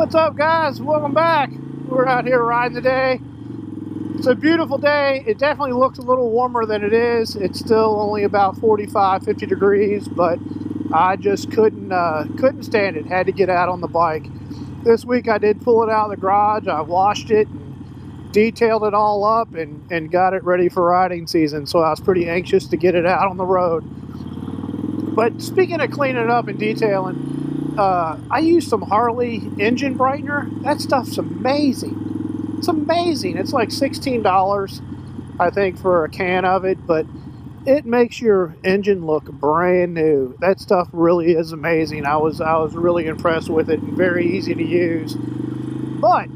What's up, guys? Welcome back. We're out here riding today. It's a beautiful day. It definitely looks a little warmer than it is. It's still only about 45, 50 degrees, but I just couldn't stand it. Had to get out on the bike. This week I did pull it out of the garage. I washed it and detailed it all up and got it ready for riding season. So I was pretty anxious to get it out on the road. But speaking of cleaning it up and detailing, I used some Harley engine brightener. That stuff's amazing. It's amazing. It's like $16, I think, for a can of it, but it makes your engine look brand new. That stuff really is amazing. I was really impressed with it and very easy to use. But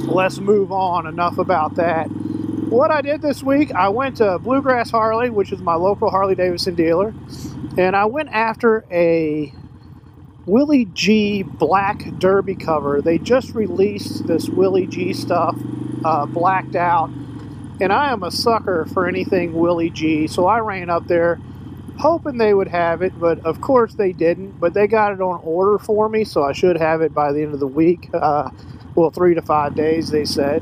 let's move on. Enough about that. What I did this week, I went to Bluegrass Harley, which is my local Harley-Davidson dealer, and I went after a Willie G black derby cover. They just released this Willie G stuff, blacked out, and I am a sucker for anything Willie G, so I ran up there hoping they would have it, but of course they didn't. But they got it on order for me, so I should have it by the end of the week. Well, 3 to 5 days, they said,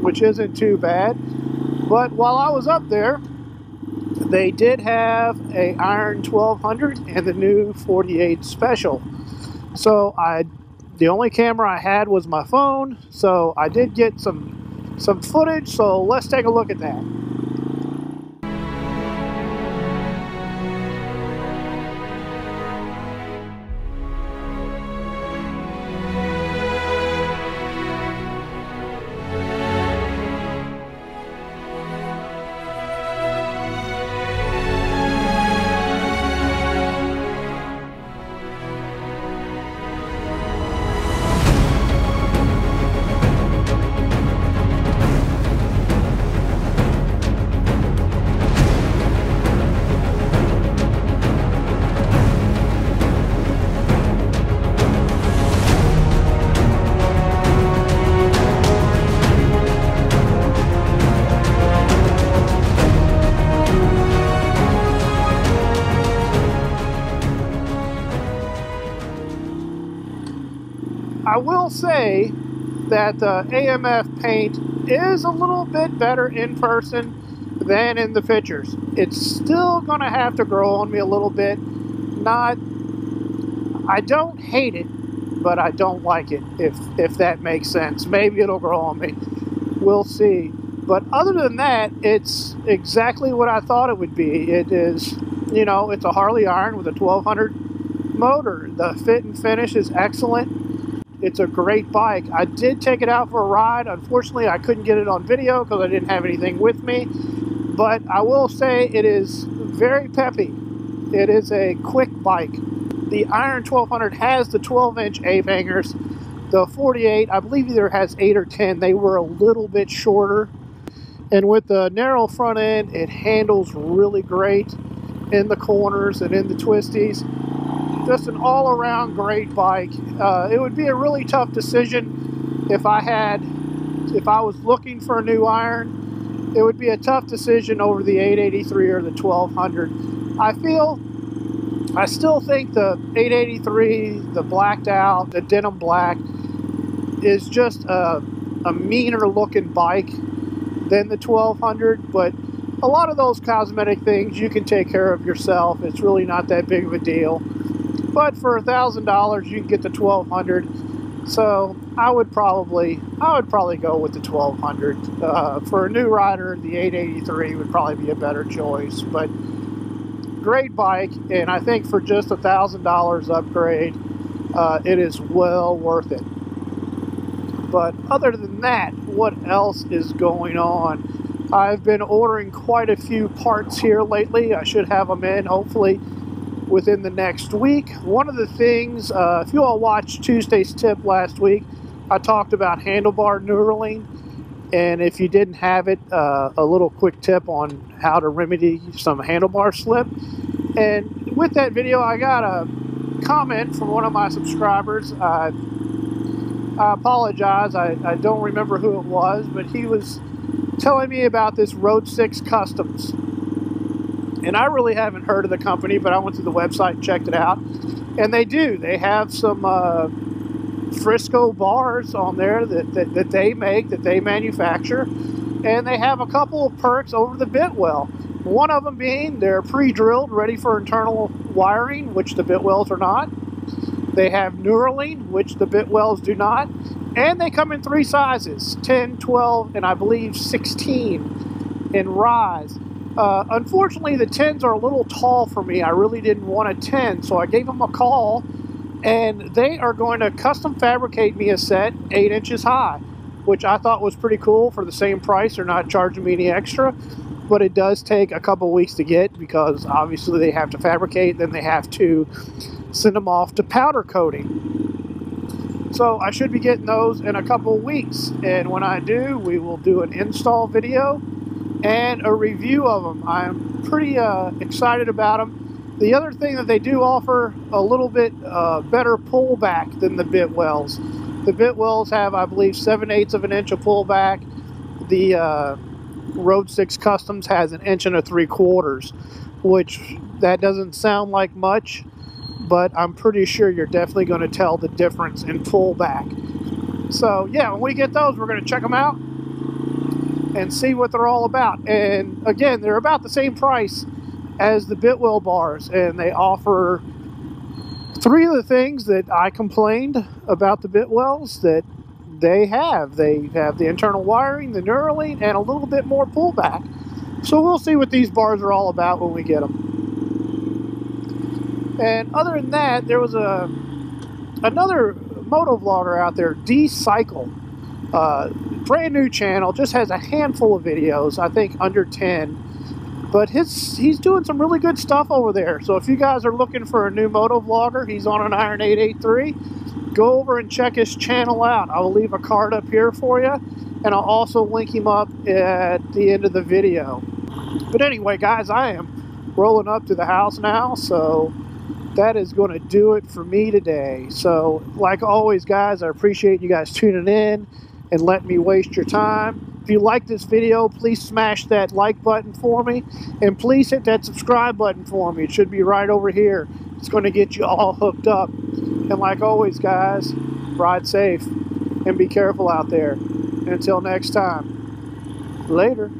which isn't too bad. But while I was up there, they did have a Iron 1200 and the new 48 Special. So the only camera I had was my phone, so I did get some footage, so let's take a look at that. I will say that the AMF paint is a little bit better in person than in the pictures. It's still going to have to grow on me a little bit. I don't hate it, but I don't like it, if that makes sense. Maybe it'll grow on me. We'll see. But other than that, it's exactly what I thought it would be. It is, you know, it's a Harley Iron with a 1200 motor. The fit and finish is excellent. It's a great bike. I did take it out for a ride. Unfortunately, I couldn't get it on video because I didn't have anything with me. But I will say it is very peppy. It is a quick bike. The Iron 1200 has the 12-inch A-hangers. The 48, I believe, either has 8 or 10. They were a little bit shorter. And with the narrow front end, it handles really great in the corners and in the twisties. Just an all-around great bike. It would be a really tough decision if I was looking for a new iron. It would be a tough decision over the 883 or the 1200. I still think the 883, the blacked out, the denim black, is just a meaner looking bike than the 1200, but a lot of those cosmetic things you can take care of yourself. It's really not that big of a deal. But for $1,000, you can get the 1200. So I would probably go with the 1200. For a new rider, the 883 would probably be a better choice. But great bike, and I think for just $1,000 upgrade, it is well worth it. But other than that, what else is going on? I've been ordering quite a few parts here lately. I should have them in, hopefully, within the next week. One of the things, if you all watched Tuesday's tip last week, I talked about handlebar knurling, and if you didn't have it, a little quick tip on how to remedy some handlebar slip. And with that video, I got a comment from one of my subscribers. I apologize, I don't remember who it was, but he was telling me about this Road 6 Customs. And I really haven't heard of the company, but I went to the website and checked it out. And they do. They have some Frisco bars on there that they make, that they manufacture, and they have a couple of perks over the Bitwell. One of them being they're pre-drilled, ready for internal wiring, which the Bitwells are not. They have knurling, which the Bitwells do not. And they come in 3 sizes, 10, 12, and I believe 16 in rise. Unfortunately, the 10s are a little tall for me. I really didn't want a 10, so I gave them a call, and they are going to custom fabricate me a set 8 inches high, which I thought was pretty cool for the same price. They're not charging me any extra, but it does take a couple weeks to get because obviously they have to fabricate, then they have to send them off to powder coating. So I should be getting those in a couple of weeks, and when I do, we will do an install video and a review of them. I'm pretty excited about them. The other thing that they do offer a little bit better pullback than the Bitwells. The Bitwells have, I believe, 7/8 of an inch of pullback. The Road 6 Customs has 1 3/4 inches, which that doesn't sound like much, but I'm pretty sure you're definitely going to tell the difference in pullback. So yeah, when we get those, we're going to check them out and see what they're all about. And again, they're about the same price as the Bitwell bars, and they offer 3 of the things that I complained about the Bitwells that they have. They have the internal wiring, the knurling, and a little bit more pullback. So we'll see what these bars are all about when we get them. And other than that, there was another moto vlogger out there, D-Cycle. Brand new channel, just has a handful of videos, I think under 10. But he's doing some really good stuff over there. So if you guys are looking for a new moto vlogger, he's on an Iron 883. Go over and check his channel out. I will leave a card up here for you, and I'll also link him up at the end of the video. But anyway, guys, I am rolling up to the house now, so that is going to do it for me today. So, like always, guys, I appreciate you guys tuning in and letting me waste your time. If you like this video, please smash that like button for me, and please hit that subscribe button for me. It should be right over here. It's going to get you all hooked up. And like always, guys, ride safe and be careful out there. And until next time, later.